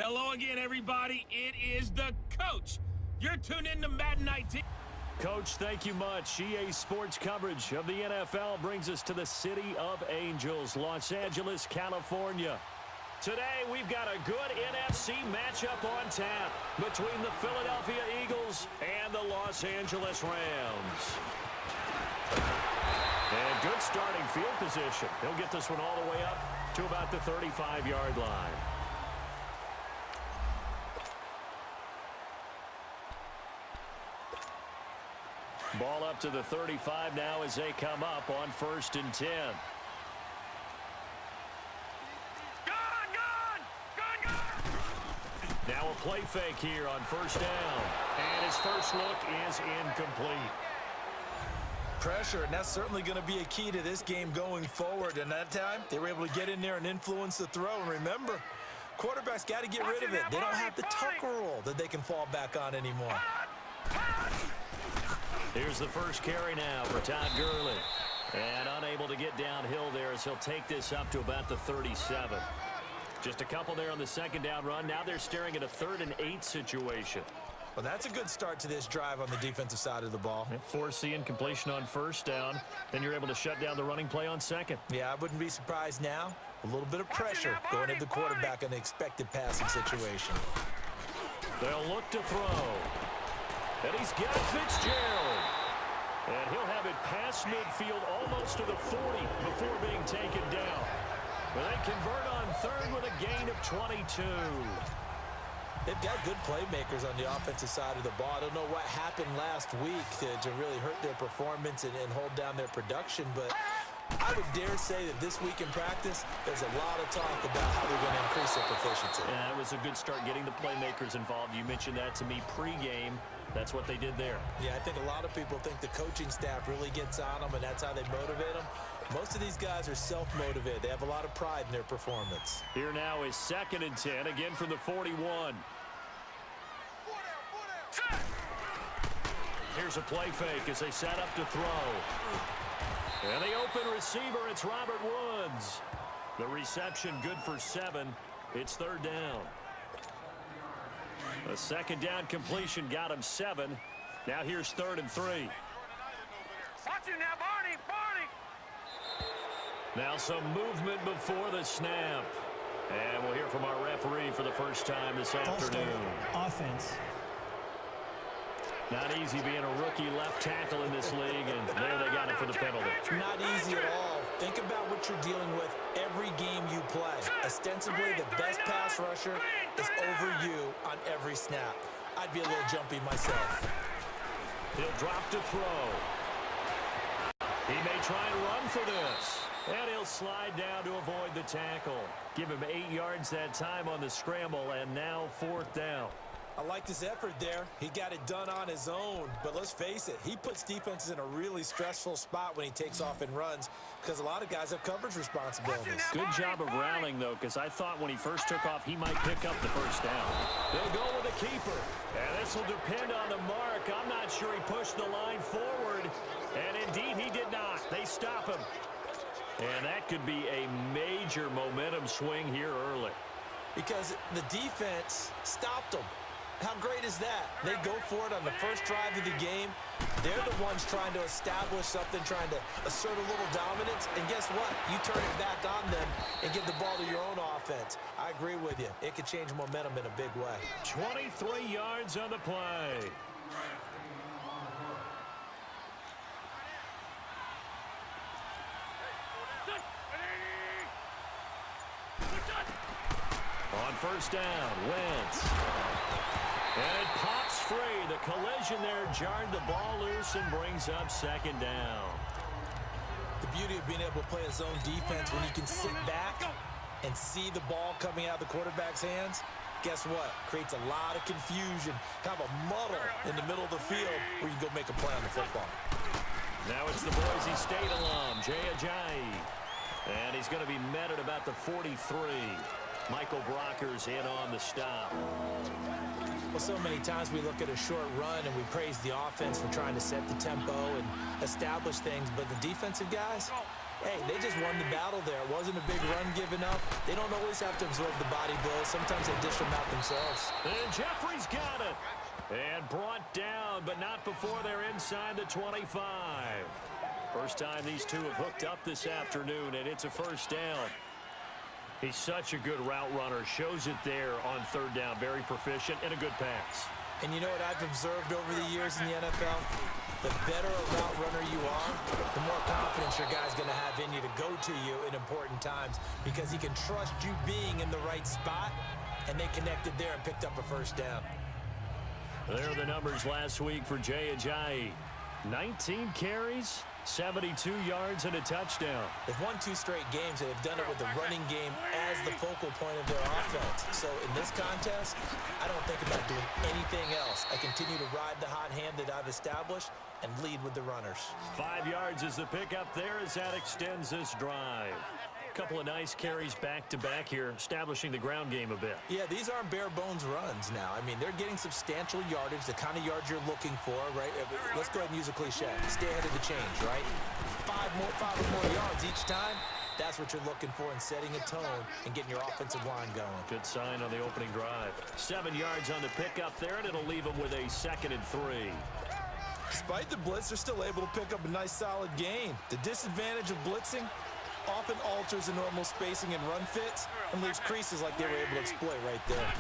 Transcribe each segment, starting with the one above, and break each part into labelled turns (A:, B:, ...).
A: Hello again, everybody. It is the coach. You're tuned in to Madden 19.
B: Coach, thank you much. EA Sports coverage of the NFL brings us to the City of Angels, Los Angeles, California. Today, we've got a good NFC matchup on tap between the Philadelphia Eagles and the Los Angeles Rams. And good starting field position. He'll get this one all the way up to about the 35-yard line. Ball up to the 35 now as they come up on 1st and 10. Now a play fake here on 1st down. And his first look is incomplete.
C: Pressure, and that's certainly going to be a key to this game going forward. And that time, they were able to get in there and influence the throw. And remember, quarterbacks got to get rid of it. They don't have the tuck rule that they can fall back on anymore.
B: Here's the first carry now for Todd Gurley. And unable to get downhill there as he'll take this up to about the 37. Just a couple there on the 2nd down run. Now they're staring at a 3rd and 8 situation.
C: Well, that's a good start to this drive on the defensive side of the ball.
B: Forcing completion on 1st down. Then you're able to shut down the running play on 2nd.
C: Yeah, I wouldn't be surprised now. A little bit of pressure going into the quarterback in the expected passing situation.
B: They'll look to throw. And he's got Fitzgerald. And he'll have it past midfield almost to the 40 before being taken down. But they convert on 3rd with a gain of 22.
C: They've got good playmakers on the offensive side of the ball. I don't know what happened last week to really hurt their performance and hold down their production, but I would dare say that this week in practice, there's a lot of talk about how they're going to increase their proficiency.
B: Yeah, it was a good start getting the playmakers involved. You mentioned that to me pregame. That's what they did there.
C: Yeah, I think a lot of people think the coaching staff really gets on them, and that's how they motivate them. Most of these guys are self-motivated. They have a lot of pride in their performance.
B: Here now is 2nd and 10, again from the 41. Here's a play fake as they set up to throw. And the open receiver, it's Robert Woods. The reception good for 7. It's 3rd down. A 2nd down completion got him 7. Now here's 3rd and 3.
A: Watch you now, Barney!
B: Now some movement before the snap. And we'll hear from our referee for the first time this afternoon.
D: Offense.
B: Not easy being a rookie left tackle in this league, and there they got it for the penalty.
C: Not easy at all. Think about what you're dealing with every game you play. Ostensibly, the best pass rusher is over you on every snap. I'd be a little jumpy myself.
B: He'll drop to throw. He may try and run for this. And he'll slide down to avoid the tackle. Give him 8 yards that time on the scramble, and now 4th down.
C: I liked his effort there. He got it done on his own. But let's face it, he puts defenses in a really stressful spot when he takes off and runs because a lot of guys have coverage responsibilities.
B: Good job of rallying, though, because I thought when he first took off, he might pick up the 1st down. They'll go with a keeper. And this will depend on the mark. I'm not sure he pushed the line forward. And indeed, he did not. They stop him. And that could be a major momentum swing here early.
C: Because the defense stopped them. How great is that? They go for it on the first drive of the game. They're the ones trying to establish something, trying to assert a little dominance. And guess what? You turn it back on them and give the ball to your own offense. I agree with you. It could change momentum in a big way.
B: 23 yards on the play. On 1st down, Wentz. And it pops free. The collision there jarred the ball loose and brings up 2nd down.
C: The beauty of being able to play a zone defense when you can sit back and see the ball coming out of the quarterback's hands, guess what? Creates a lot of confusion, kind of a muddle in the middle of the field where you can go make a play on the football.
B: Now it's the Boise State alum, Jay Ajayi. And he's going to be met at about the 43. Michael Brocker's in on the stop.
C: Well, so many times we look at a short run and we praise the offense for trying to set the tempo and establish things, but the defensive guys, Hey, they just won the battle there. It wasn't a big run given up. They don't always have to absorb the body blows. Sometimes they dish them out themselves.
B: And Jeffrey's got it. And brought down, but not before they're inside the 25. First time these two have hooked up this afternoon, and it's a first down. He's such a good route runner. Shows it there on third down. Very proficient and a good pass.
C: And you know what I've observed over the years in the NFL? The better a route runner you are, the more confidence your guy's going to have in you to go to you in important times because he can trust you being in the right spot, and they connected there and picked up a first down.
B: There are the numbers last week for Jay Ajayi. 19 carries, 72 yards, and a touchdown.
C: They've won 2 straight games, and they've done it with the running game as the focal point of their offense. So in this contest, I don't think about doing anything else. I continue to ride the hot hand that I've established and lead with the runners.
B: 5 yards is the pickup there as that extends this drive. Couple of nice carries back-to-back here, establishing the ground game a bit.
C: Yeah, these aren't bare-bones runs now. I mean, they're getting substantial yardage, the kind of yards you're looking for, right? Let's go ahead and use a cliche. Stay ahead of the change, right? 5 or more yards each time. That's what you're looking for in setting a tone and getting your offensive line going.
B: Good sign on the opening drive. 7 yards on the pickup there, and it'll leave them with a 2nd and 3.
C: Despite the blitz, they're still able to pick up a nice, solid gain. The disadvantage of blitzing often alters the normal spacing and run fits and leaves creases like they were able to exploit right there.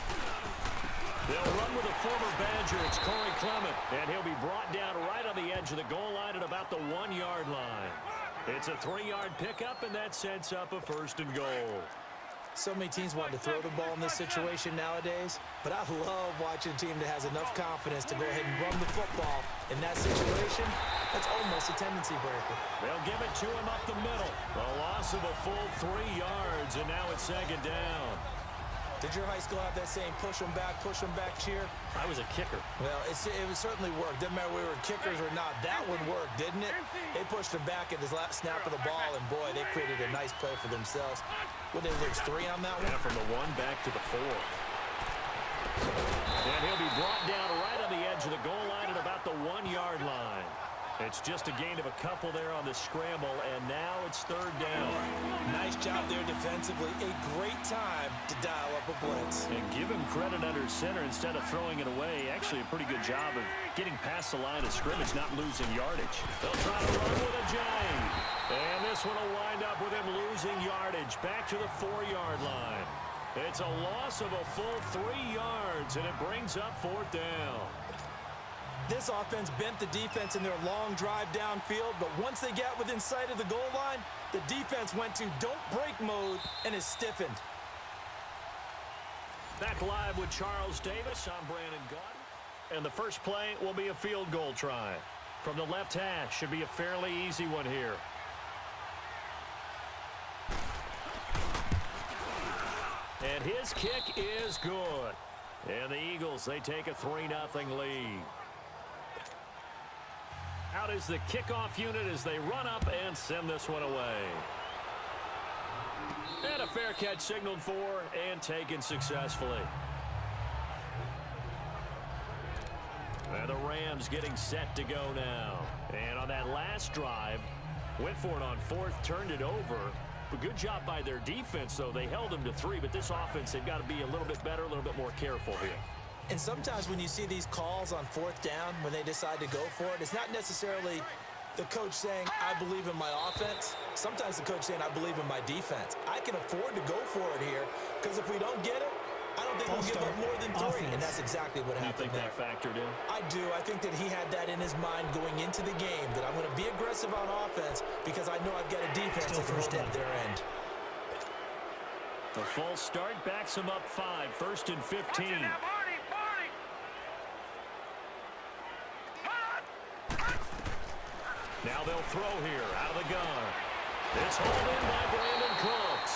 B: They'll run with a former Badger. It's Corey Clement, and he'll be brought down right on the edge of the goal line at about the 1-yard line. It's a 3-yard pickup, and that sets up a 1st and goal.
C: So many teams want to throw the ball in this situation nowadays, but I love watching a team that has enough confidence to go ahead and run the football. In that situation, that's almost a tendency breaker.
B: They'll give it to him up the middle. A loss of a full 3 yards, and now it's 2nd down.
C: Did your high school have that same push them back cheer?
B: I was a kicker.
C: Well, it certainly worked. Didn't matter whether we were kickers or not. That one worked, didn't it? They pushed him back at his last snap of the ball, and boy, they created a nice play for themselves. What did they lose, 3 on that one?
B: Yeah, from the 1 back to the 4. And he'll be brought down right on the edge of the goal line at about the 1-yard line. It's just a gain of a couple there on the scramble, and now it's 3rd down.
C: Nice job there defensively. A great time to dial up a blitz.
B: And give him credit under center instead of throwing it away. Actually, a pretty good job of getting past the line of scrimmage, not losing yardage. They'll try to run with Ajayi. And this one will wind up with him losing yardage back to the 4-yard line. It's a loss of a full 3 yards, and it brings up 4th down.
C: This offense bent the defense in their long drive downfield, but once they got within sight of the goal line, the defense went to don't break mode and is stiffened.
B: Back live with Charles Davis. I'm Brandon Gaudin. And the first play will be a field goal try. From the left hash, should be a fairly easy one here. And his kick is good. And the Eagles, they take a 3-0 lead. Out is the kickoff unit as they run up and send this one away. And a fair catch signaled for and taken successfully. And the Rams getting set to go now. And on that last drive, went for it on 4th, turned it over. But good job by their defense, though. They held them to 3, but this offense, they've got to be a little bit better, a little bit more careful here.
C: And sometimes when you see these calls on 4th down, when they decide to go for it, it's not necessarily the coach saying, I believe in my offense. Sometimes the coach saying, I believe in my defense. I can afford to go for it here because if we don't get it, I don't think we'll give up more than 3. And that's exactly what happened there.
B: You think that factored in?
C: I do. I think that he had that in his mind going into the game, that I'm going to be aggressive on offense because I know I've got a defense that can hold up their end.
B: The full start backs him up 5, 1st and 15. Now they'll throw here out of the gun. It's hauled in by Brandon Cooks.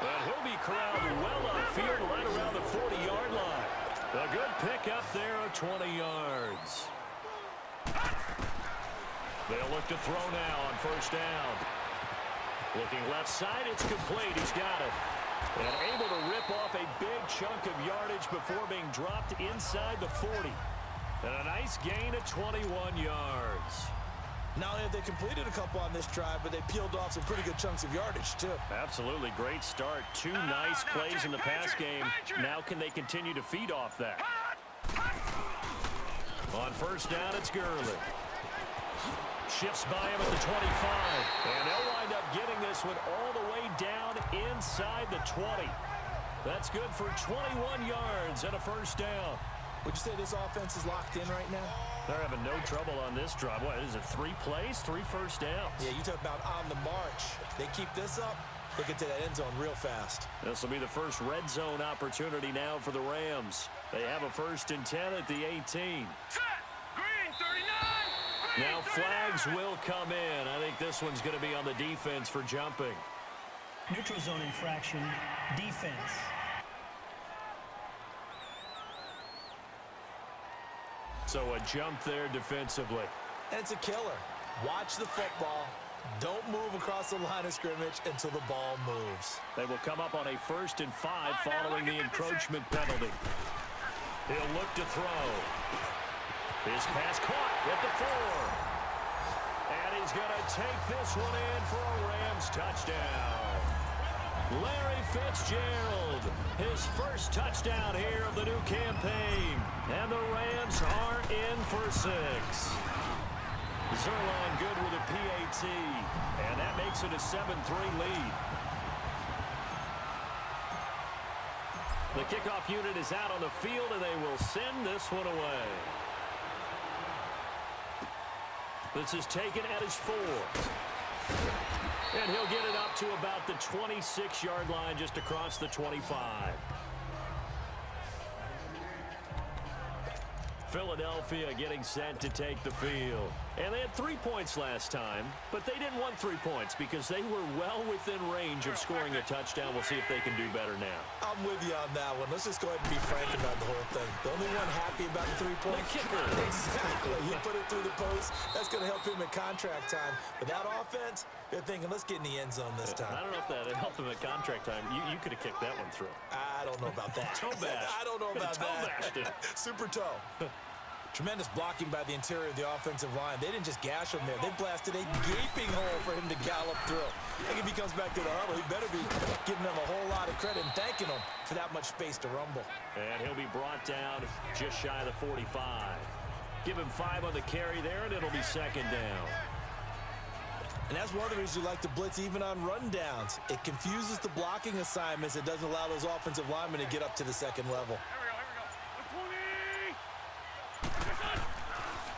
B: And he'll be corralled well upfield right around the 40-yard line. A good pickup there of 20 yards. They'll look to throw now on 1st down. Looking left side, it's complete. He's got it. And able to rip off a big chunk of yardage before being dropped inside the 40. And a nice gain of 21 yards.
C: Not only have they completed a couple on this drive, but they peeled off some pretty good chunks of yardage, too.
B: Absolutely great start. Two nice plays in the pass game. Now can they continue to feed off that? On first down, it's Gurley. Shifts by him at the 25. And they'll wind up getting this one all the way down inside the 20. That's good for 21 yards and a first down.
C: Would you say this offense is locked in right now?
B: They're having no trouble on this drive. What is it, 3 plays, 3 first downs?
C: Yeah, you talk about on the march. They keep this up, they get to that end zone real fast.
B: This will be the first red zone opportunity now for the Rams. They have a 1st and 10 at the 18.
A: Set! Green 39!
B: Now flags will come in. I think this one's going to be on the defense for jumping.
D: Neutral zone infraction, defense.
B: So a jump there defensively.
C: And it's a killer. Watch the football. Don't move across the line of scrimmage until the ball moves.
B: They will come up on a 1st and 5 following the encroachment penalty. He'll look to throw. His pass caught at the 4. And he's going to take this one in for a Rams touchdown. Larry Fitzgerald, his first touchdown here of the new campaign. And the Rams are in for 6. Zerline good with a PAT. And that makes it a 7-3 lead. The kickoff unit is out on the field, and they will send this one away. This is taken at his 4. And he'll get it up to about the 26-yard line, just across the 25. Philadelphia getting set to take the field. And they had 3 points last time, but they didn't want 3 points because they were well within range of scoring a touchdown. We'll see if they can do better now.
C: I'm with you on that one. Let's just go ahead and be frank about the whole thing. The only one happy about the 3 points?
B: The kicker.
C: Exactly. He put it through the post. That's going to help him at contract time. But that offense, they're thinking, let's get in the end zone this time.
B: I don't know if that helped him at contract time. You could have kicked that one through.
C: I don't know about that.
B: Toe bash.
C: I don't know about
B: Toe
C: that.
B: bashed it.
C: Super toe. Tremendous blocking by the interior of the offensive line. They didn't just gash him there. They blasted a gaping hole for him to gallop through. I think if he comes back to the huddle, he better be giving them a whole lot of credit and thanking them for that much space to rumble.
B: And he'll be brought down just shy of the 45. Give him 5 on the carry there, and it'll be 2nd down.
C: And that's one of the reasons you like to blitz even on rundowns. It confuses the blocking assignments. It doesn't allow those offensive linemen to get up to the second level.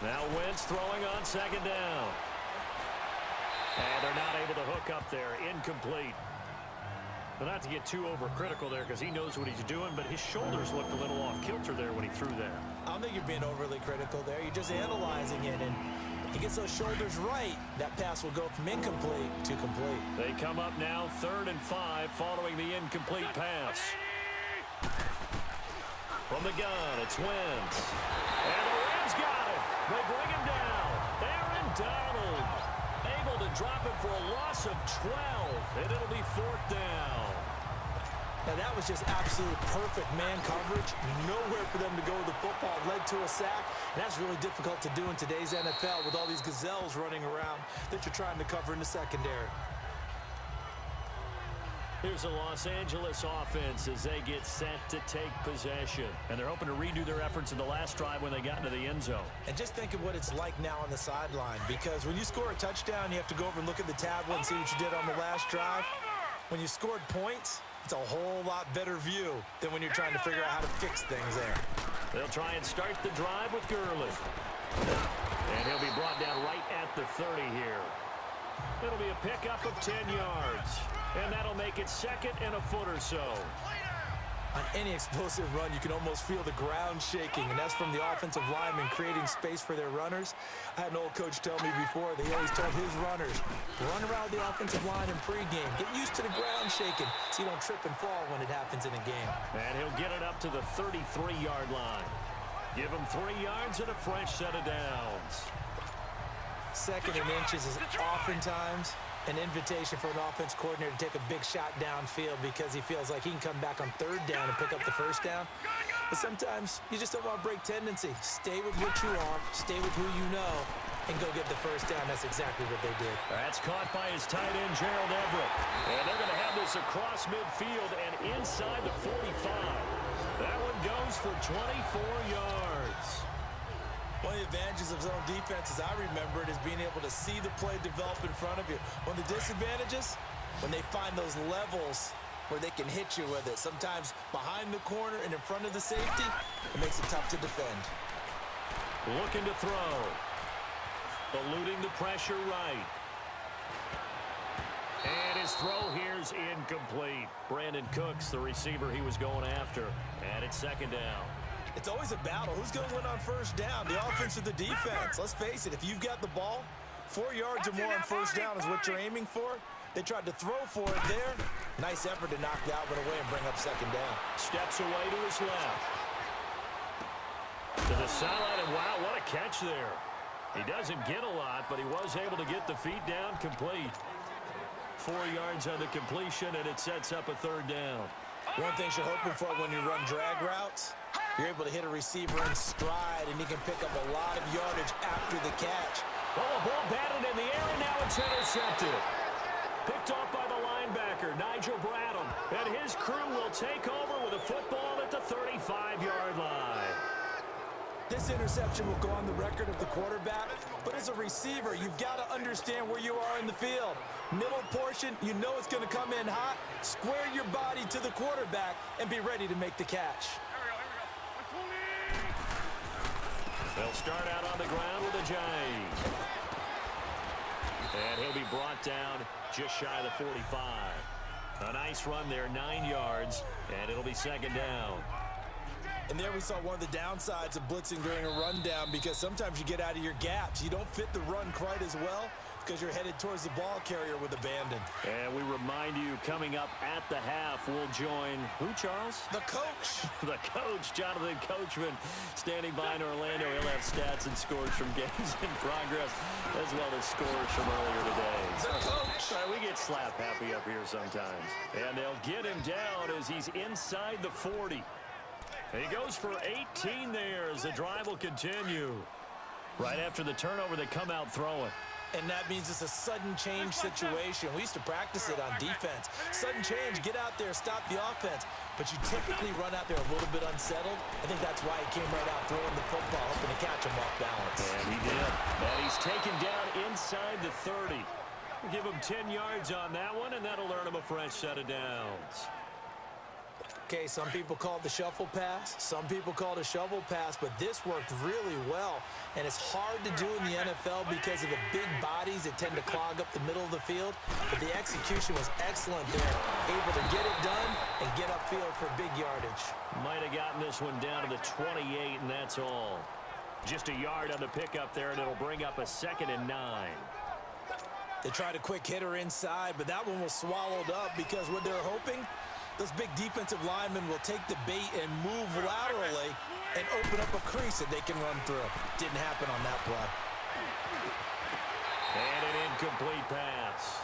B: Now Wentz throwing on 2nd down. And they're not able to hook up there. Incomplete. But not to get too overcritical there because he knows what he's doing, but his shoulders looked a little off kilter there when he threw there.
C: I don't think you're being overly critical there. You're just analyzing it, and he gets those shoulders right. That pass will go from incomplete to complete.
B: They come up now 3rd and 5 following the incomplete pass. From the gun, it's Wentz. And the Rams got it. They bring him down. Aaron Donald able to drop it for a loss of 12, and it'll be 4th down.
C: Now that was just absolute perfect man coverage. Nowhere for them to go with the football. Led to a sack. And that's really difficult to do in today's NFL with all these gazelles running around that you're trying to cover in the secondary.
B: Here's the Los Angeles offense as they get set to take possession. And they're hoping to redo their efforts in the last drive when they got into the end zone.
C: And just think of what it's like now on the sideline. Because when you score a touchdown, you have to go over and look at the tablet and see what you did on the last drive. When you scored points, it's a whole lot better view than when you're trying to figure out how to fix things there.
B: They'll try and start the drive with Gurley. And he'll be brought down right at the 30 here. It'll be a pickup of 10 yards. And that'll make it 2nd and a foot or so.
C: On any explosive run, you can almost feel the ground shaking, and that's from the offensive linemen creating space for their runners. I had an old coach tell me before that he always told his runners, run around the offensive line in pregame. Get used to the ground shaking so you don't trip and fall when it happens in a game.
B: And he'll get it up to the 33-yard line. Give him 3 yards and a fresh set of downs.
C: 2nd and inches is oftentimes an invitation for an offense coordinator to take a big shot downfield because he feels like he can come back on 3rd down and pick up the 1st down. But sometimes you just don't want to break tendency. Stay with what you are. Stay with who you know. and go get the first down. That's exactly what they did.
B: That's caught by his tight end, Gerald Everett. And they're going to have this across midfield and inside the 45. That one goes for 24 yards.
C: One of the advantages of zone defense, as I remember it, is being able to see the play develop in front of you. One of the disadvantages, when they find those levels where they can hit you with it. Sometimes behind the corner and in front of the safety, it makes it tough to defend.
B: Looking to throw. Eluding the pressure right. And his throw here's incomplete. Brandon Cooks, the receiver he was going after. And it's second down.
C: It's always a battle. Who's going to win on first down, the offense or the defense? Let's face it, if you've got the ball, 4 yards or more on first down is what you're aiming for. They tried to throw for it there. Nice effort to knock that one away and bring up second down.
B: Steps away to his left. To the sideline, and wow, what a catch there. He doesn't get a lot, but he was able to get the feet down complete. 4 yards on the completion, and it sets up a third down.
C: One thing you're hoping for when you run drag routes, you're able to hit a receiver in stride, and he can pick up a lot of yardage after the catch.
B: Oh, a ball batted in the air, and now it's intercepted. Picked off by the linebacker, Nigel Bradham. And his crew will take over with a football at the 35-yard line.
C: This interception will go on the record of the quarterback, but as a receiver, you've got to understand where you are in the field. Middle portion, you know it's going to come in hot. Square your body to the quarterback and be ready to make the catch.
B: They'll start out on the ground with a J. And he'll be brought down just shy of the 45. A nice run there, 9 yards, and it'll be second down.
C: And there we saw one of the downsides of blitzing during a rundown, because sometimes you get out of your gaps. You don't fit the run quite as well because you're headed towards the ball carrier with abandon.
B: And we remind you, coming up at the half, we'll join who, Charles?
C: The coach.
B: The coach, Jonathan Coachman, standing by in Orlando. He'll have stats and scores from games in progress, as well as scores from earlier today.
C: The coach.
B: We get slap happy up here sometimes. And they'll get him down as he's inside the 40. He goes for 18 there as the drive will continue. Right after the turnover, they come out throwing.
C: And that means it's a sudden change situation. We used to practice it on defense. Sudden change, get out there, stop the offense. But you typically run out there a little bit unsettled. I think that's why he came right out throwing the football, hoping to catch him off balance.
B: And he did. And he's taken down inside the 30. We'll give him 10 yards on that one, and that'll earn him a fresh set of downs.
C: Okay, some people call it the shuffle pass. Some people call it a shovel pass, but this worked really well. And it's hard to do in the NFL because of the big bodies that tend to clog up the middle of the field. But the execution was excellent there. Able to get it done and get upfield for big yardage.
B: Might have gotten this one down to the 28, and that's all. Just a yard on the pickup there, and it'll bring up a 2nd and 9.
C: They tried a quick hitter inside, but that one was swallowed up because what they're hoping, those big defensive linemen will take the bait and move laterally and open up a crease that they can run through. Didn't happen on that play.
B: And an incomplete pass.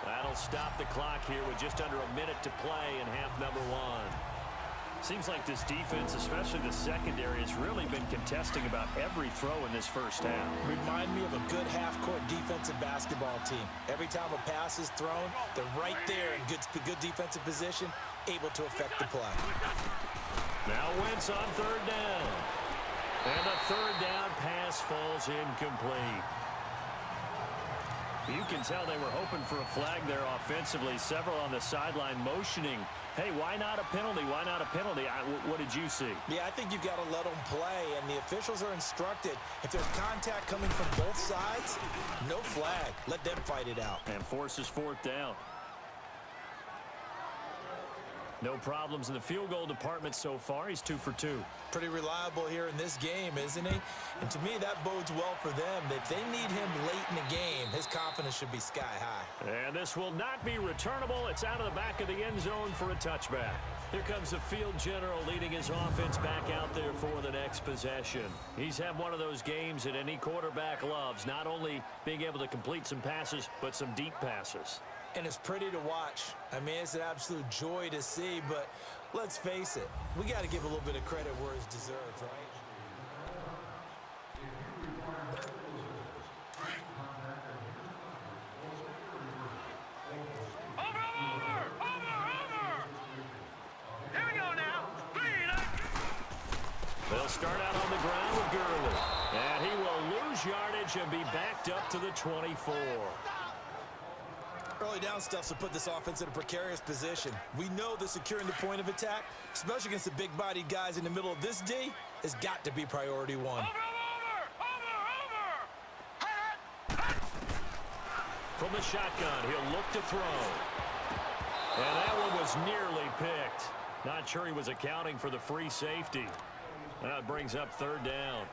B: That'll stop the clock here with just under a minute to play in half number 1. Seems like this defense, especially the secondary, has really been contesting about every throw in this first half.
C: Remind me of a good half-court defensive basketball team. Every time a pass is thrown, they're right there in good defensive position, able to affect the play.
B: Now Wentz on third down. And the third down pass falls incomplete. You can tell they were hoping for a flag there offensively. Several on the sideline motioning, hey, why not a penalty? Why not a penalty? What did you see?
C: Yeah, I think you've got to let them play, and the officials are instructed. If there's contact coming from both sides, no flag. Let them fight it out.
B: And forces fourth down. No problems in the field goal department so far. He's 2 for 2.
C: Pretty reliable here in this game, isn't he? And to me, that bodes well for them. If they need him late in the game, his confidence should be sky high.
B: And this will not be returnable. It's out of the back of the end zone for a touchback. Here comes the field general leading his offense back out there for the next possession. He's had one of those games that any quarterback loves, not only being able to complete some passes, but some deep passes.
C: And it's pretty to watch. I mean, it's an absolute joy to see, but let's face it, we got to give a little bit of credit where it's deserved, right?
B: start out on the ground with Gurley. And he will lose yardage and be backed up to the 24.
C: Early down stuff to put this offense in a precarious position. We know that securing the point of attack, especially against the big-bodied guys in the middle of this D, has got to be priority one.
B: From the shotgun, he'll look to throw. And that one was nearly picked. Not sure he was accounting for the free safety. Now it brings up third down.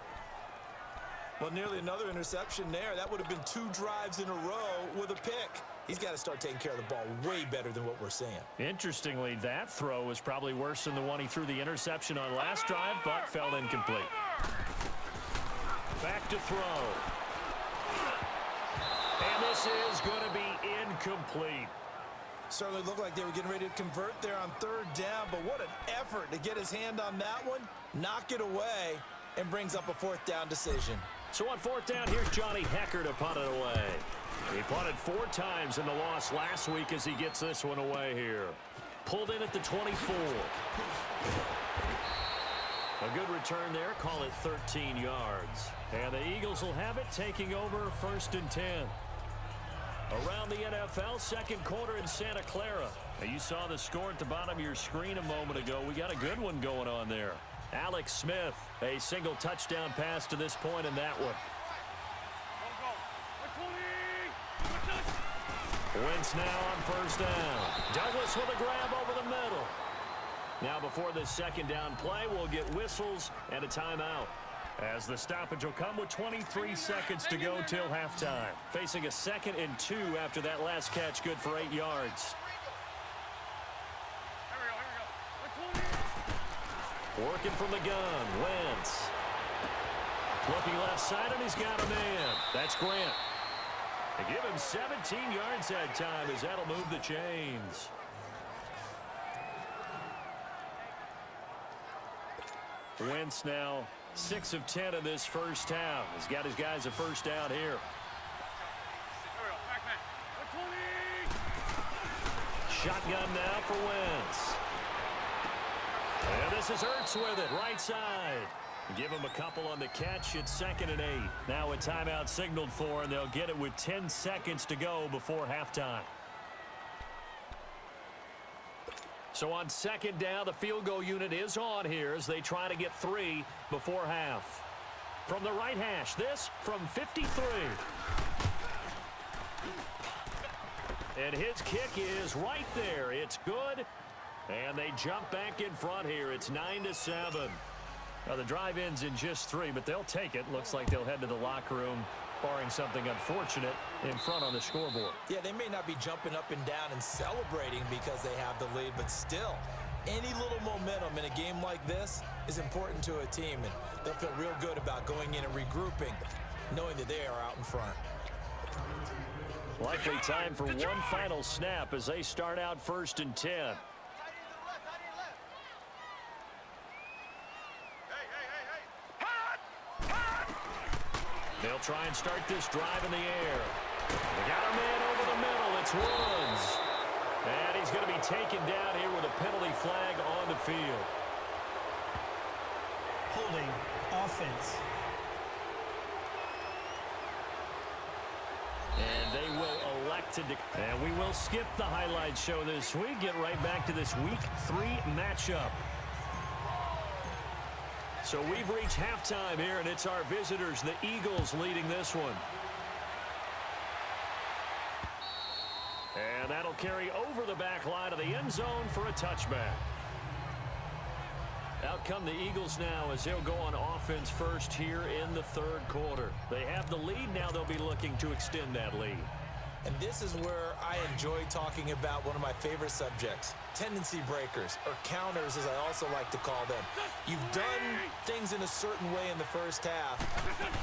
C: Well, nearly another interception there. That would have been 2 drives in a row with a pick. He's got to start taking care of the ball way better than what we're seeing. Interestingly, that throw was probably worse than the one he threw the interception on last drive, but fell incomplete. Back to throw. And this is going to be incomplete. Certainly looked like they were getting ready to convert there on third down, but what an effort to get his hand on that one, knock it away, and brings up a fourth down decision.
B: So on fourth down, here's Johnny Hecker to punt it away. He punted 4 times in the loss last week as he gets this one away here. Pulled in at the 24. A good return there, call it 13 yards. And the Eagles will have it, taking over first and 10. Around the NFL, second quarter in Santa Clara. Now you saw the score at the bottom of your screen a moment ago. We got a good one going on there. Alex Smith, a single touchdown pass to this point in that one. Wentz now on first down. Douglas with a grab over the middle. Now before this second down play, we'll get whistles and a timeout, as the stoppage will come with 23 seconds to go till halftime. Facing a 2nd and 2 after that last catch, good for 8 yards. Working from the gun, Wentz. Looking left side, and he's got a man. That's Grant. They give him 17 yards that time, as that'll move the chains. Wentz now 6 of 10 in this first half. He's got his guys a first down here. Shotgun now for Wentz. And this is Ertz with it, right side. Give him a couple on the catch. It's 2nd and 8. Now a timeout signaled for, and they'll get it with 10 seconds to go before halftime. So on second down, the field goal unit is on here as they try to get 3 before half. From the right hash, this from 53. And his kick is right there. It's good. And they jump back in front here. It's 9-7. Now the drive ends in just 3, but they'll take it. Looks like they'll head to the locker room, barring something unfortunate, in front on the scoreboard. Yeah, they may not be jumping up and down and celebrating because they have the lead, but still, any little momentum in a game like this is important to a team, and they'll feel real good about going in and regrouping, knowing that they are out in front. Likely time for one final snap as they start out 1st and 10. They'll try and start this drive in the air. They got a man over the middle. It's Woods. And he's going to be taken down here with a penalty flag on the field.
D: Holding offense.
B: And they will elect to... And we will skip the highlight show this week. Get right back to this Week 3 matchup. So we've reached halftime here, and it's our visitors, the Eagles, leading this one. And that'll carry over the back line of the end zone for a touchback. Out come the Eagles now as they'll go on offense first here in the 3rd quarter. They have the lead. Now they'll be looking to extend that lead. And this is where I enjoy talking about one of my favorite subjects, tendency breakers, or counters as I also like to call them. You've done things in a certain way in the first half,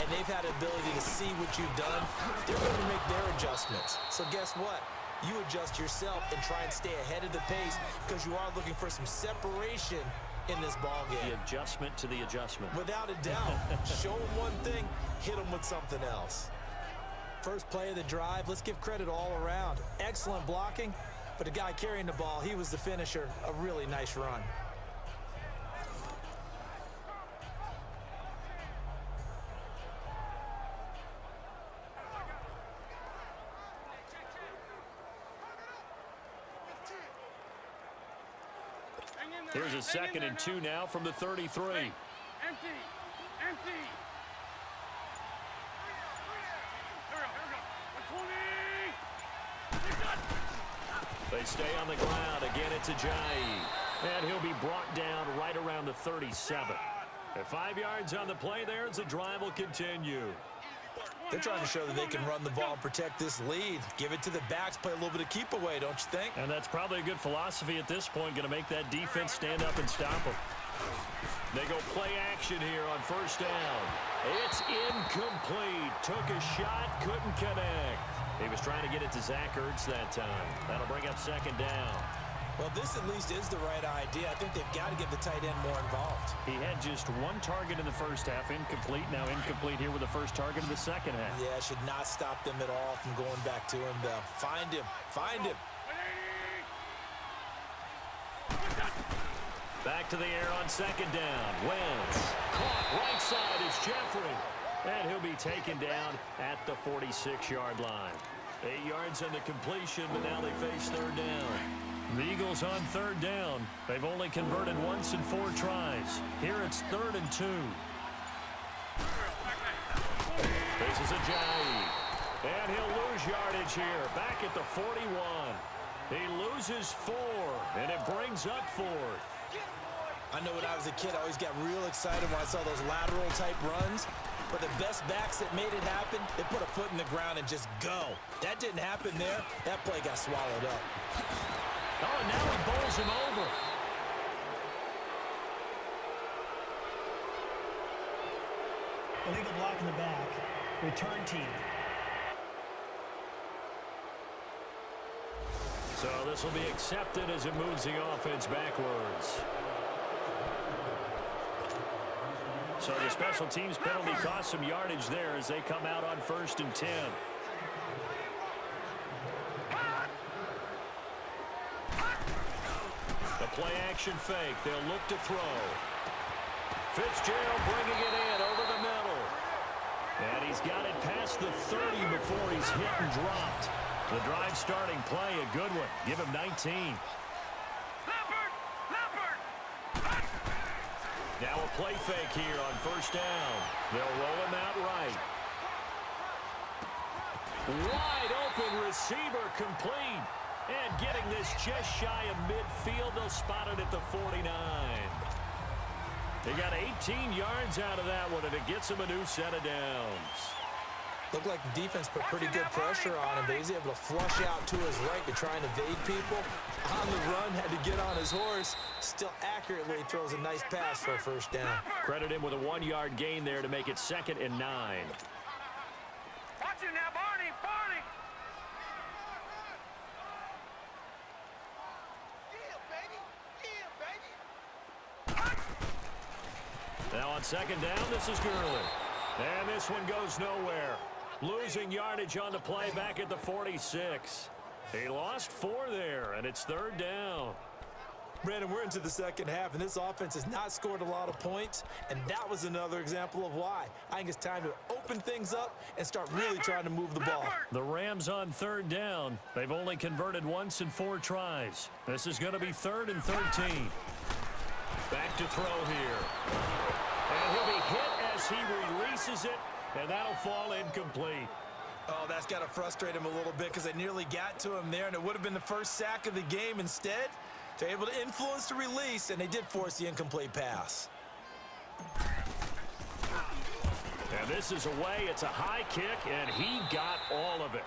B: and they've had the ability to see what you've done. They're going to make their adjustments. So guess what? You adjust yourself and try and stay ahead of the pace because you are looking for some separation in this ball game. The adjustment to the adjustment. Without a doubt. Show them one thing, hit them with something else. First play of the drive, let's give credit all around. Excellent blocking, but the guy carrying the ball, he was the finisher. A really nice run. Here's a 2nd and 2 now from the 33.
A: Empty.
B: They stay on the ground. Again, it's Ajayi. And he'll be brought down right around the 37. At 5 yards on the play there as the drive will continue.
C: They're trying to show that they can run the ball and protect this lead. Give it to the backs, play a little bit of keep away, don't you think?
B: And that's probably a good philosophy at this point, going to make that defense stand up and stop them. They go play action here on 1st down. It's incomplete. Took a shot, couldn't connect. He was trying to get it to Zach Ertz that time. That'll bring up 2nd down.
C: Well, this at least is the right idea. I think they've got to get the tight end more involved.
B: He had just 1 target in the first half, incomplete. Now incomplete here with the first target in the second half.
C: Yeah, should not stop them at all from going back to him, though. Find him. Find him.
B: Back to the air on 2nd down. Wentz. Caught right side is Jeffrey. And he'll be taken down at the 46-yard line. 8 yards on the completion, but now they face 3rd down. The Eagles on 3rd down. They've only converted once in 4 tries. Here it's 3rd and 2. This is Ajayi. And he'll lose yardage here. Back at the 41. He loses 4, and it brings up 4th.
C: I know when I was a kid, I always got real excited when I saw those lateral-type runs. But the best backs that made it happen, they put a foot in the ground and just go. That didn't happen there. That play got swallowed up.
B: Oh, and now he bowls him over.
D: Illegal block in the back. Return team.
B: So this will be accepted as it moves the offense backwards. So the special teams penalty cost some yardage there as they come out on 1st and 10. The play action fake. They'll look to throw. Fitzgerald bringing it in over the middle. And he's got it past the 30 before he's hit and dropped. The drive starting play, a good one. Give him 19. Now a play fake here on 1st down. They'll roll him out right. Wide open receiver complete. And getting this just shy of midfield, they'll spot it at the 49. They got 18 yards out of that one, and it gets him a new set of downs.
C: Looked like the defense put pretty good pressure on him, but he's able to flush out to his right to try and evade people. On the run, had to get on his horse. Still accurately throws a nice pass for a 1st down.
B: Credit him with a 1-yard gain there to make it 2nd and 9.
A: Watch it now, Barney! Barney!
B: Now on 2nd down, this is Gurley. And this one goes nowhere. Losing yardage on the play back at the 46. He lost 4 there, and it's 3rd down.
C: Brandon, we're into the second half, and this offense has not scored a lot of points, and that was another example of why. I think it's time to open things up and start really trying to move the ball.
B: The Rams on 3rd down. They've only converted once in 4 tries. This is going to be 3rd and 13. Back to throw here. And he'll be hit as he releases it, and that'll fall incomplete.
C: Oh, that's got to frustrate him a little bit because they nearly got to him there, and it would have been the first sack of the game. Instead, they're able to influence the release, and they did force the incomplete pass.
B: And this is away. It's a high kick, and he got all of it.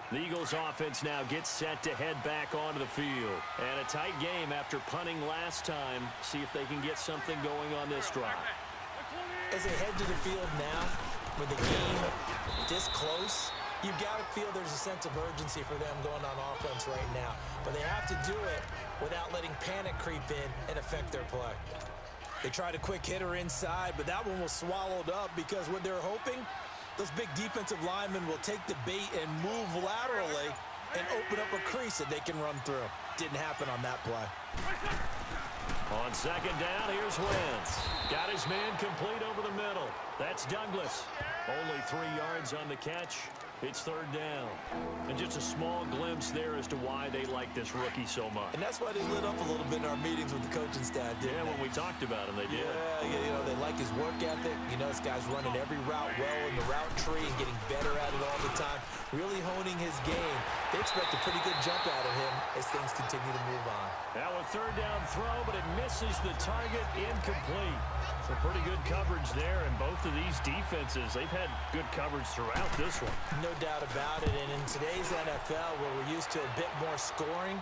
B: The Eagles offense now gets set to head back onto the field. And a tight game after punting last time. See if they can get something going on this drive.
C: As they head to the field now, with the game this close, you've got to feel there's a sense of urgency for them going on offense right now. But they have to do it without letting panic creep in and affect their play. They tried a quick hitter inside, but that one was swallowed up because what they're hoping, those big defensive linemen will take the bait and move laterally and open up a crease that they can run through. Didn't happen on that play.
B: On 2nd down, here's Wentz. Got his man complete over the middle. That's Douglas. Only 3 yards on the catch. It's third down. And just a small glimpse there as to why they like this rookie so much.
C: And that's why they lit up a little bit in our meetings with the coaching staff, didn't they?
B: When we talked about him, they did.
C: Yeah, they like his work ethic. This guy's running every route well in the route tree and getting better at it all the time, really honing his game. They expect a pretty good jump out of him as things continue to move on.
B: Now a third down throw, but it misses the target, incomplete. So pretty good coverage there, and both of these defenses, they've had good coverage throughout this one.
C: No doubt about it, and in today's NFL, where we're used to a bit more scoring,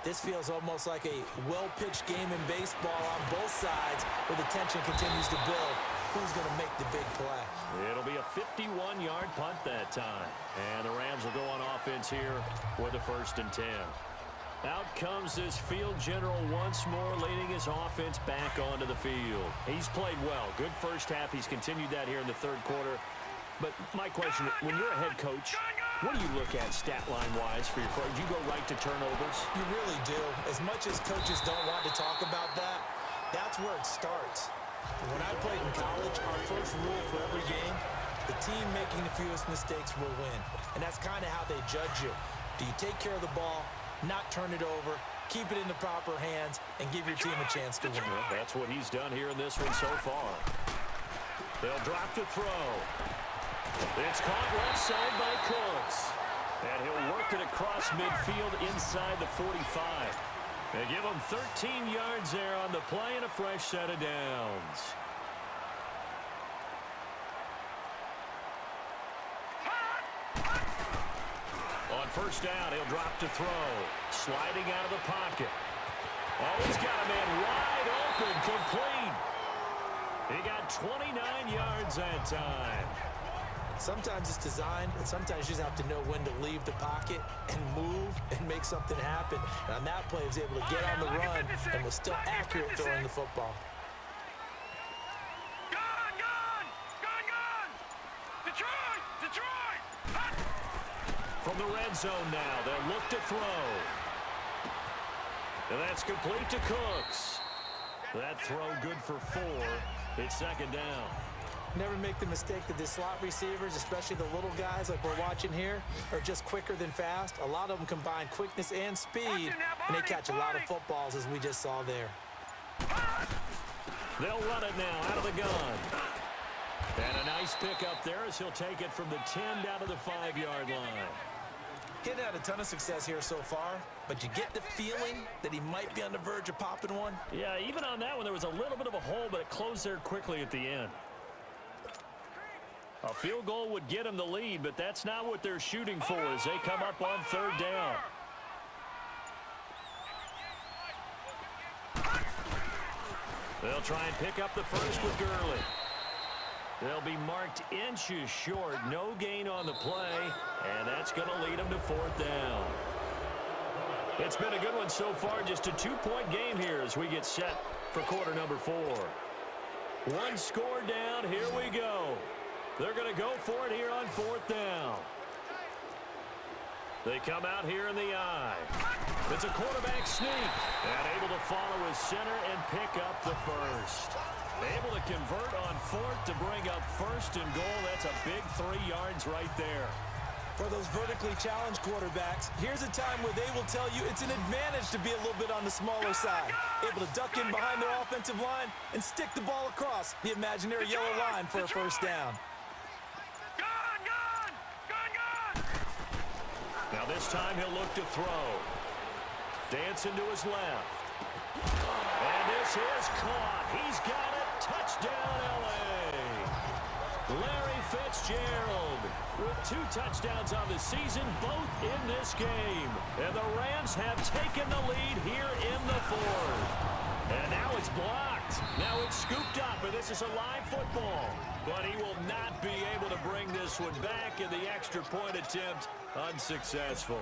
C: this feels almost like a well-pitched game in baseball on both sides, where the tension continues to build. Who's going to make the big play?
B: It'll be a 51-yard punt that time, and the Rams will go on offense here with a 1st and 10. Out comes this field general once more, leading his offense back onto the field. He's played well. Good first half. He's continued that here in the third quarter. But my question, when you're a head coach, what do you look at stat line-wise for your pro? Do you go right to turnovers?
C: You really do. As much as coaches don't want to talk about that, that's where it starts. When I played in college, our first rule for every game, the team making the fewest mistakes will win. And that's kind of how they judge you. Do you take care of the ball, not turn it over, keep it in the proper hands, and give your team a chance to win?
B: Well, that's what he's done here in this one so far. They'll drop the throw. It's caught left side by Cooks. And he'll work it across midfield inside the 45. They give him 13 yards there on the play and a fresh set of downs. On first down, he'll drop to throw. Sliding out of the pocket. Oh, he's got a man wide open, complete. He got 29 yards that time.
C: Sometimes it's designed, and sometimes you just have to know when to leave the pocket and move and make something happen. And on that play, he was able to get on the run and was still accurate throwing the football.
B: From the red zone now, they'll look to throw. And that's complete to Cooks. That throw good for 4. It's 2nd down.
C: Never make the mistake that the slot receivers, especially the little guys like we're watching here, are just quicker than fast. A lot of them combine quickness and speed, and they catch a lot of footballs, as we just saw there.
B: They'll run it now out of the gun. And a nice pick up there as he'll take it from the 10 down to the 5-yard line.
C: Getting had a ton of success here so far, but you get the feeling that he might be on the verge of popping one.
B: Yeah, even on that one, there was a little bit of a hole, but it closed there quickly at the end. A field goal would get him the lead, but that's not what they're shooting for as they come up on 3rd down. They'll try and pick up the first with Gurley. They'll be marked inches short. No gain on the play, and that's going to lead them to 4th down. It's been a good one so far. Just a 2-point game here as we get set for quarter number 4. 1 score down. Here we go. They're going to go for it here on 4th down. They come out here in the eye. It's a quarterback sneak. And able to follow his center and pick up the first. Able to convert on 4th to bring up 1st and goal. That's a big 3 yards right there.
C: For those vertically challenged quarterbacks, here's a time where they will tell you it's an advantage to be a little bit on the smaller side. Able to duck in behind their offensive line and stick the ball across the imaginary yellow line for a 1st down.
B: Now this time he'll look to throw. Dancing to his left. And this is caught. He's got it. Touchdown, L.A. Larry Fitzgerald with 2 touchdowns on the season, both in this game. And the Rams have taken the lead here in the 4th. And now it's blocked. Now it's scooped up, and this is a live football. But he will not be able to bring this one back, in the extra point attempt unsuccessful.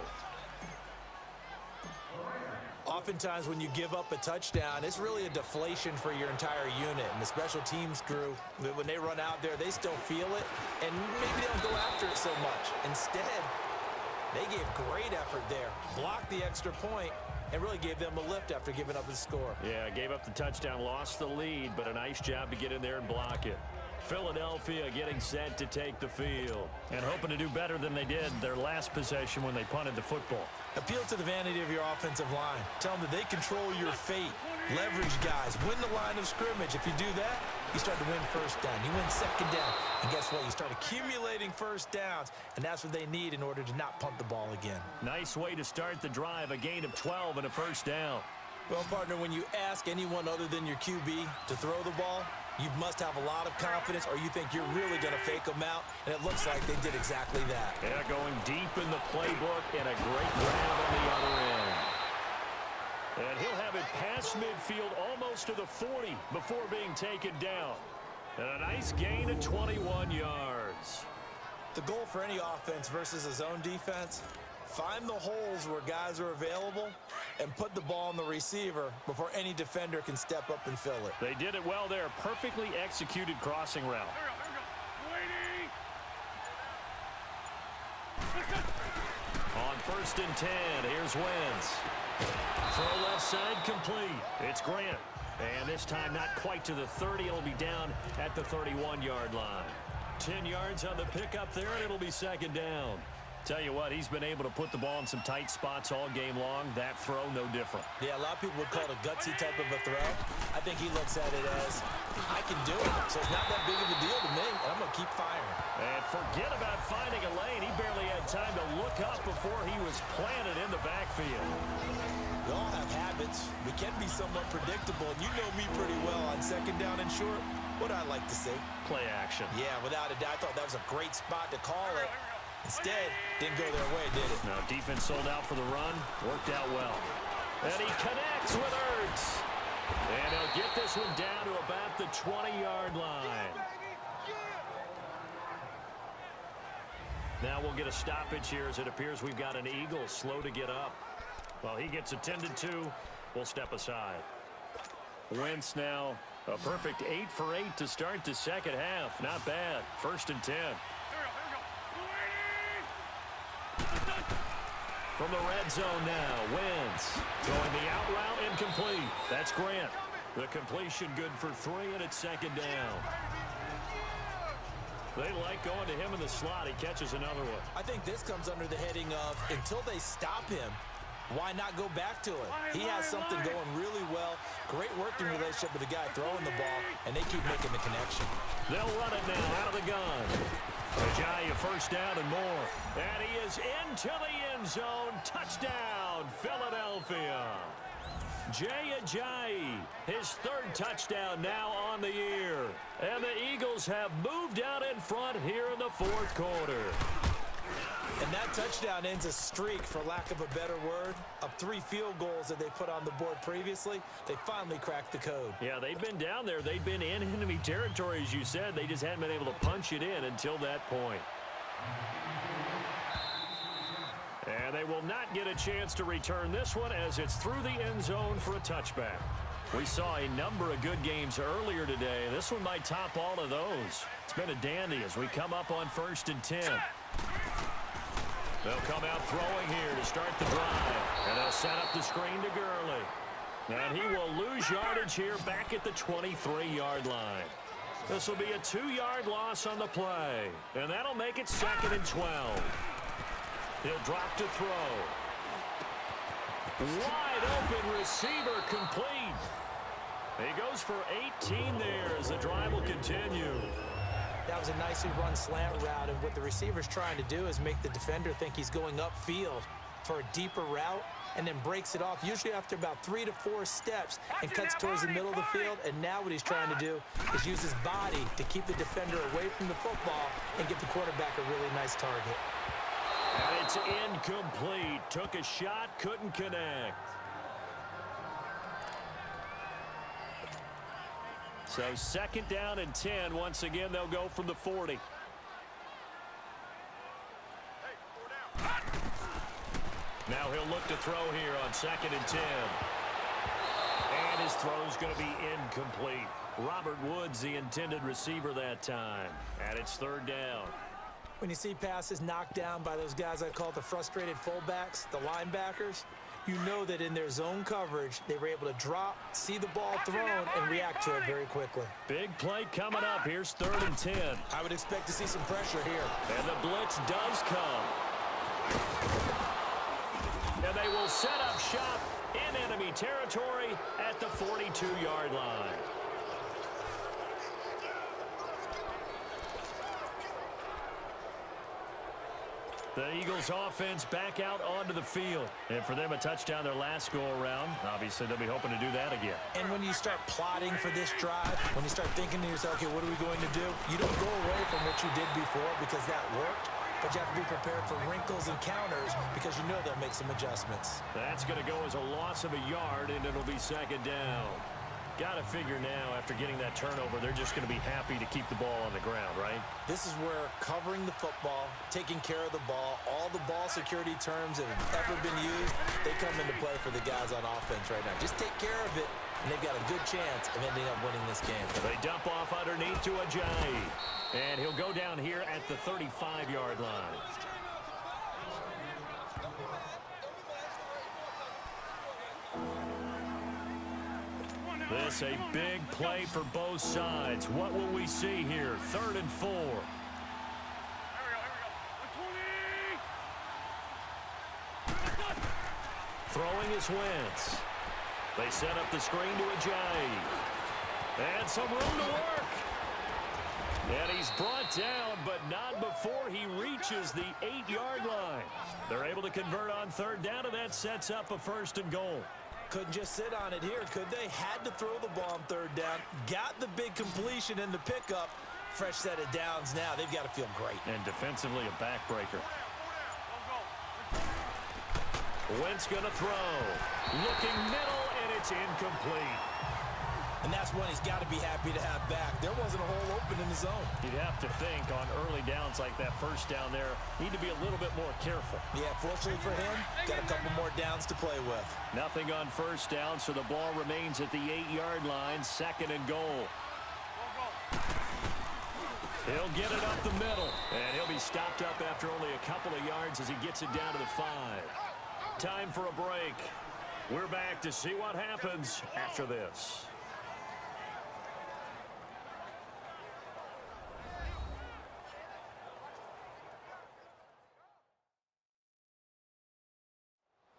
C: Oftentimes when you give up a touchdown, it's really a deflation for your entire unit. And the special teams crew, when they run out there, they still feel it. And maybe they don't go after it so much. Instead, they gave great effort there. Blocked the extra point and really gave them a lift after giving up the score.
B: Yeah, gave up the touchdown, lost the lead, but a nice job to get in there and block it. Philadelphia getting set to take the field and hoping to do better than they did their last possession when they punted the football.
C: Appeal to the vanity of your offensive line. Tell them that they control your fate. Leverage guys. Win the line of scrimmage. If you do that, you start to win first down. You win second down. And guess what? You start accumulating first downs, and that's what they need in order to not punt the ball again.
B: Nice way to start the drive. A gain of 12 and a first down.
C: Well, partner, when you ask anyone other than your QB to throw the ball, you must have a lot of confidence, or you think you're really going to fake them out, and it looks like they did exactly that.
B: Yeah, going deep in the playbook and a great grab on the other end. And he'll have it past midfield almost to the 40 before being taken down. And a nice gain of 21 yards.
C: The goal for any offense versus a zone defense, find the holes where guys are available and put the ball on the receiver before any defender can step up and fill it.
B: They did it well there. Perfectly executed crossing route. On 1st and 10, here's Wentz. Throw left side complete. It's Grant. And this time not quite to the 30. It'll be down at the 31-yard line. 10 yards on the pickup there, and it'll be second down. Tell you what, he's been able to put the ball in some tight spots all game long. That throw, no different.
C: Yeah, a lot of people would call it a gutsy type of a throw. I think he looks at it as, I can do it, so it's not that big of a deal to me, and I'm going to keep firing.
B: And forget about finding a lane. He barely had time to look up before he was planted in the backfield.
C: We all have habits. We can be somewhat predictable, and you know me pretty well on second down and short. What do I like to see?
B: Play action.
C: Yeah, without a doubt, I thought that was a great spot to call it. Instead, didn't go their way, did it?
B: No, defense sold out for the run. Worked out well. And he connects with Ertz. And he'll get this one down to about the 20-yard line. Now we'll get a stoppage here as it appears we've got an Eagle slow to get up. Well, he gets attended to. We'll step aside. Wentz now a perfect 8 for 8 to start the second half. Not bad. 1st and 10. From the red zone now, Wentz going the out route, incomplete. That's Grant. The completion good for 3, and it's second down. They like going to him in the slot. He catches another one.
C: I think this comes under the heading of, until they stop him, why not go back to it? He has something going really well. Great working relationship with the guy throwing the ball, and they keep making the connection.
B: They'll run it now out of the gun. Ajayi, first down and more. And he is into the end zone. Touchdown, Philadelphia. Jay Ajayi, his 3rd touchdown now on the year. And the Eagles have moved out in front here in the 4th quarter.
C: And that touchdown ends a streak, for lack of a better word, of 3 field goals that they put on the board previously. They finally cracked the code.
B: Yeah, they've been down there. They've been in enemy territory, as you said. They just hadn't been able to punch it in until that point. And they will not get a chance to return this one as it's through the end zone for a touchback. We saw a number of good games earlier today. This one might top all of those. It's been a dandy as we come up on 1st and 10. They'll come out throwing here to start the drive. And they'll set up the screen to Gurley. And he will lose yardage here back at the 23-yard line. This will be a 2-yard loss on the play. And that'll make it 2nd and 12. He'll drop to throw. Wide open receiver complete. He goes for 18 there as the drive will continue.
C: That was a nicely run slant route, and what the receiver's trying to do is make the defender think he's going upfield for a deeper route, and then breaks it off, usually after about 3 to 4 steps, and cuts towards the middle of the field. And now what he's trying to do is use his body to keep the defender away from the football and get the quarterback a really nice target.
B: And it's incomplete. Took a shot, couldn't connect. So 2nd down and 10. Once again, they'll go from the 40. Now he'll look to throw here on 2nd and 10. And his throw's going to be incomplete. Robert Woods, the intended receiver that time. And it's 3rd down.
C: When you see passes knocked down by those guys I call the frustrated fullbacks, the linebackers, You know that in their zone coverage, they were able to drop, see the ball thrown, and react to it very quickly.
B: Big play coming up. Here's 3rd and 10.
C: I would expect to see some pressure here.
B: And the blitz does come. And they will set up shop in enemy territory at the 42-yard line. The Eagles offense back out onto the field. And for them, a touchdown their last go-around. Obviously, they'll be hoping to do that again.
C: And when you start plotting for this drive, when you start thinking to yourself, okay, what are we going to do? You don't go away from what you did before because that worked. But you have to be prepared for wrinkles and counters because you know they'll make some adjustments.
B: That's going to go as a loss of a yard, and it'll be 2nd down. Got to figure now, after getting that turnover, they're just going to be happy to keep the ball on the ground, right?
C: This is where covering the football, taking care of the ball, all the ball security terms that have ever been used, they come into play for the guys on offense right now. Just take care of it, and they've got a good chance of ending up winning this game.
B: They dump off underneath to Ajayi, and he'll go down here at the 35-yard line. This a big play for both sides. What will we see here? 3rd and 4. Throwing is Wentz. They set up the screen to Ajayi. And some room to work. And he's brought down, but not before he reaches the 8-yard line. They're able to convert on 3rd down, and that sets up a 1st and goal.
C: Couldn't just sit on it here, could they? Had to throw the ball on 3rd down. Got the big completion in the pickup. Fresh set of downs now. They've got to feel great.
B: And defensively, a backbreaker. Wentz going to throw. Looking middle, and it's incomplete.
C: And that's one he's got to be happy to have back. There wasn't a hole open in the zone.
B: You'd have to think on early downs like that 1st down there, need to be a little bit more careful.
C: Yeah, fortunately for him, got a couple more downs to play with.
B: Nothing on 1st down, so the ball remains at the 8-yard line, 2nd and goal. He'll get it up the middle, and he'll be stopped up after only a couple of yards as he gets it down to the 5. Time for a break. We're back to see what happens after this.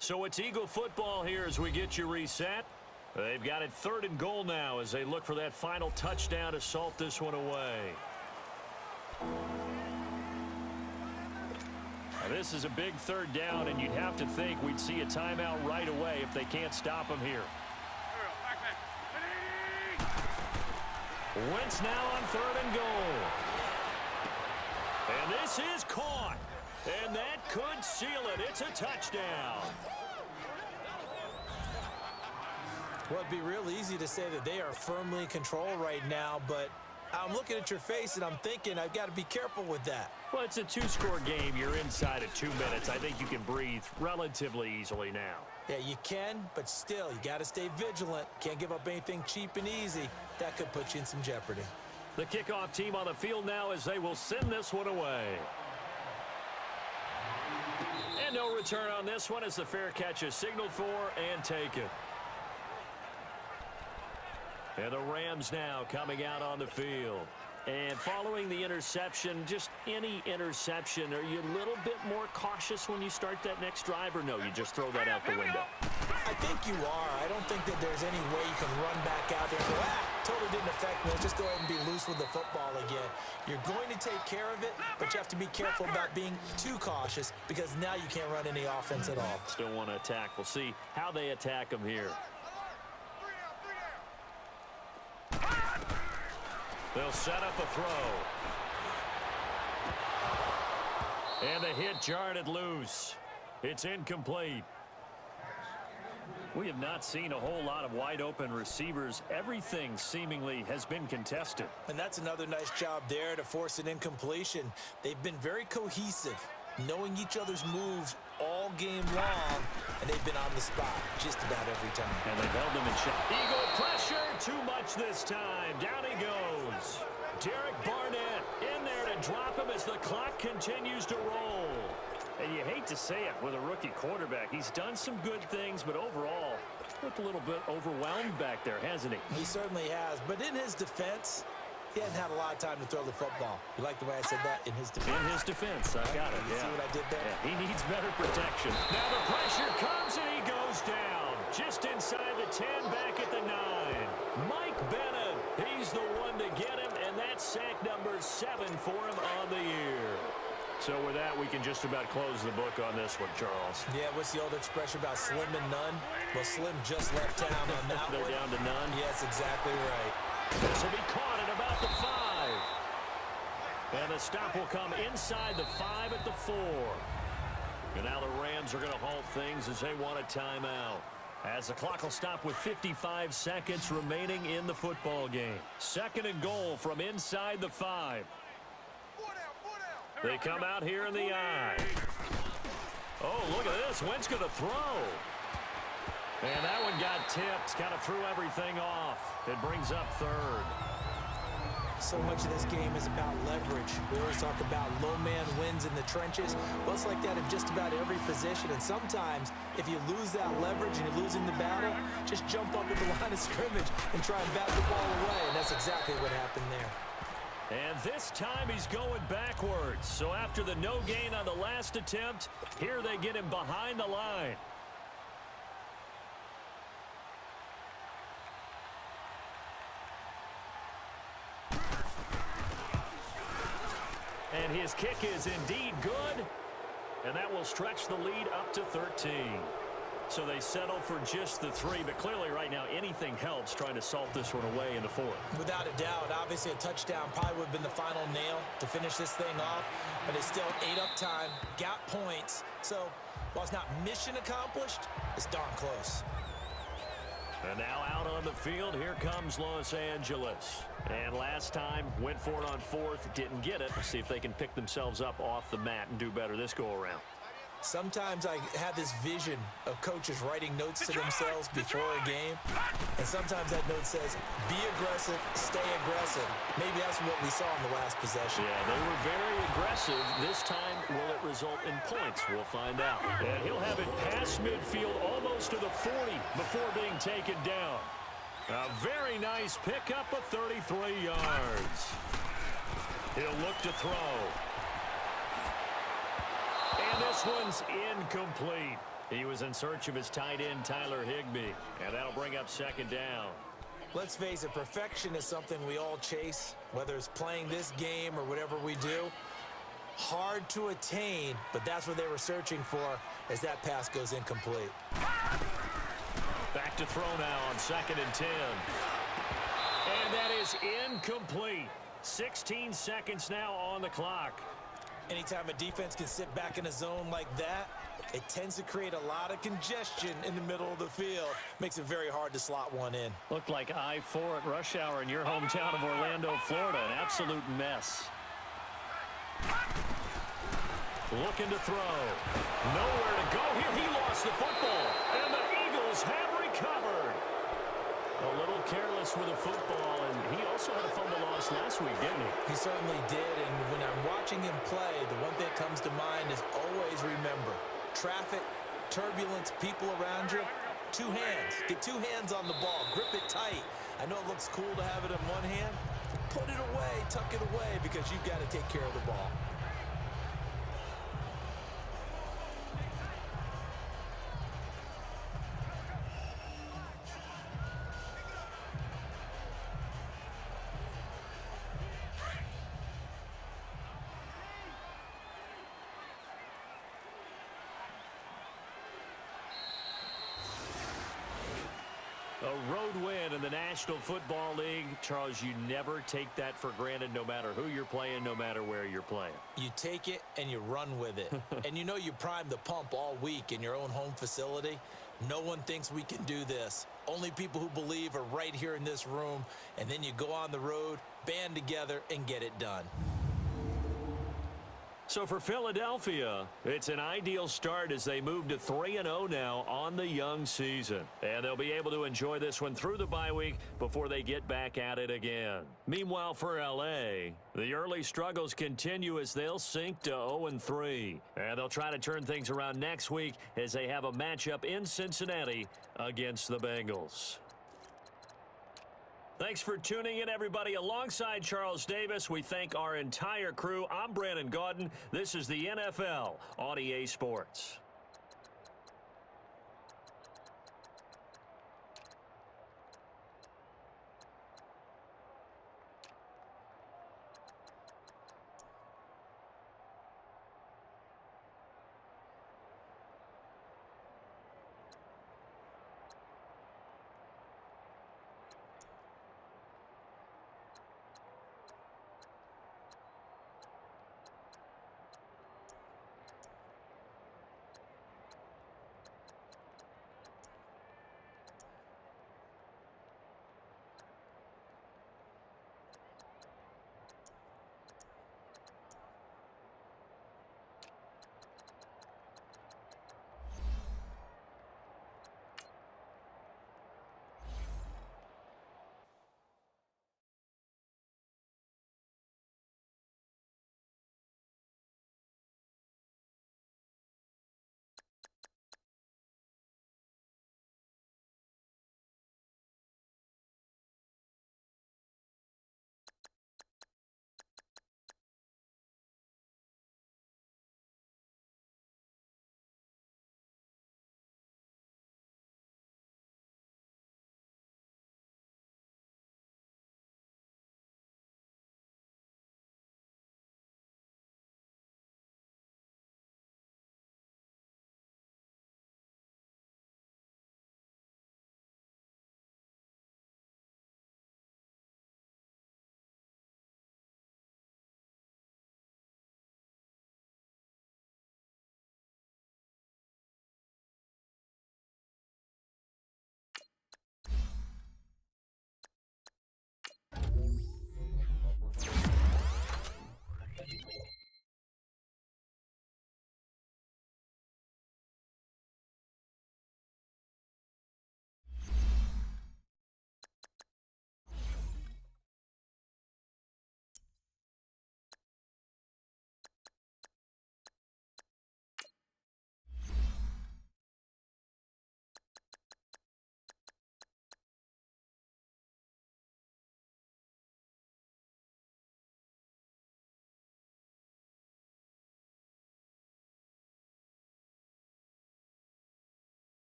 B: So it's Eagle football here as we get you reset. They've got it 3rd and goal now as they look for that final touchdown to salt this one away. Now this is a big 3rd down, and you'd have to think we'd see a timeout right away if they can't stop him here. Wentz now on 3rd and goal. And this is caught. And that could seal it. It's a touchdown.
C: Well, it'd be real easy to say that they are firmly in control right now, but I'm looking at your face and I'm thinking I've got to be careful with that.
B: Well, it's a 2-score game. You're inside of 2 minutes. I think you can breathe relatively easily now.
C: Yeah, you can, but still, you got to stay vigilant. Can't give up anything cheap and easy. That could put you in some jeopardy.
B: The kickoff team on the field now as they will send this one away. And no return on this one as the fair catch is signaled for and taken. And the Rams now coming out on the field. And following the interception, just any interception, are you a little bit more cautious when you start that next drive, or no, you just throw that out the window?
C: I think you are. I don't think that there's any way you can run back out there and go, totally didn't affect me. Let's just go ahead and be loose with the football again. You're going to take care of it, but you have to be careful about being too cautious because now you can't run any offense at all.
B: Still want to attack. We'll see how they attack them here. They'll set up a throw. And the hit jarred it loose. It's incomplete. We have not seen a whole lot of wide-open receivers. Everything seemingly has been contested.
C: And that's another nice job there to force an incompletion. They've been very cohesive, knowing each other's moves all game long, and they've been on the spot just about every time.
B: And they've held them in check. Eagle pressure, too much this time. Down he goes. Derek Barnett in there to drop him as the clock continues to roll. And you hate to say it with a rookie quarterback. He's done some good things, but overall, looked a little bit overwhelmed back there, hasn't he?
C: He certainly has. But in his defense, he hasn't had a lot of time to throw the football. You like the way I said that? In his defense.
B: In his defense, I got it.
C: You see what I did there?
B: Yeah, he needs better protection. Now the pressure comes and he goes down. Just inside the 10, back at the 9. Mike Bennett, he's the one to get him, and that's sack number 7 for him on the year. So with that, we can just about close the book on this one, Charles.
C: Yeah, what's the old expression about slim and none? Well, Slim just left town on that
B: They're
C: one.
B: down to none?
C: Yes, exactly right.
B: This will be caught at about the 5. And the stop will come inside the 5 at the 4. And now the Rams are going to halt things as they want a timeout. As the clock will stop with 55 seconds remaining in the football game. 2nd and goal from inside the 5. They come out here in the I. Oh, look at this. Wentz going to throw. And that one got tipped. Kind of threw everything off. It brings up 3rd.
C: So much of this game is about leverage. We always talk about low man wins in the trenches. Well, it's like that in just about every position. And sometimes, if you lose that leverage and you're losing the battle, just jump up at the line of scrimmage and try and bat the ball away. And that's exactly what happened there.
B: And this time he's going backwards. So after the no gain on the last attempt, here they get him behind the line. And his kick is indeed good. And that will stretch the lead up to 13. So they settle for just the 3, but clearly right now anything helps trying to salt this one away in the 4th.
C: Without a doubt, obviously a touchdown probably would have been the final nail to finish this thing off, but it's still 8 up time, got points. So while it's not mission accomplished, it's darn close.
B: And now out on the field, here comes Los Angeles. And last time, went for it on 4th, didn't get it. Let's see if they can pick themselves up off the mat and do better this go-around.
C: Sometimes I have this vision of coaches writing notes to themselves before a game, and sometimes that note says, be aggressive, stay aggressive. Maybe that's what we saw in the last possession.
B: Yeah, they were very aggressive. This time, will it result in points? We'll find out. And he'll have it past midfield almost to the 40 before being taken down. A very nice pickup of 33 yards. He'll look to throw. And this one's incomplete. He was in search of his tight end, Tyler Higbee. And that'll bring up 2nd down.
C: Let's face it, perfection is something we all chase, whether it's playing this game or whatever we do. Hard to attain, but that's what they were searching for as that pass goes incomplete.
B: Back to throw now on 2nd and 10. And that is incomplete. 16 seconds now on the clock.
C: Anytime a defense can sit back in a zone like that, it tends to create a lot of congestion in the middle of the field. Makes it very hard to slot one in.
B: Looked like I-4 at rush hour in your hometown of Orlando, Florida. An absolute mess. Looking to throw. Nowhere to go here. He lost the football. And the Eagles have recovered. A little careless with the football, and he also had a fumble loss last week, didn't he?
C: He certainly did, and when I'm watching him play, the one thing that comes to mind is always remember, traffic, turbulence, people around you, 2 hands. Get 2 hands on the ball. Grip it tight. I know it looks cool to have it in one hand. Put it away, tuck it away, because you've got to take care of the ball.
B: A road win in the National Football League. Charles, you never take that for granted no matter who you're playing, no matter where you're playing.
C: You take it and you run with it. And you know you primed the pump all week in your own home facility. No one thinks we can do this. Only people who believe are right here in this room. And then you go on the road, band together, and get it done.
B: So for Philadelphia, it's an ideal start as they move to 3-0 now on the young season. And they'll be able to enjoy this one through the bye week before they get back at it again. Meanwhile, for L.A., the early struggles continue as they'll sink to 0-3. And they'll try to turn things around next week as they have a matchup in Cincinnati against the Bengals. Thanks for tuning in, everybody. Alongside Charles Davis, we thank our entire crew. I'm Brandon Gaudin. This is the NFL on EA Sports.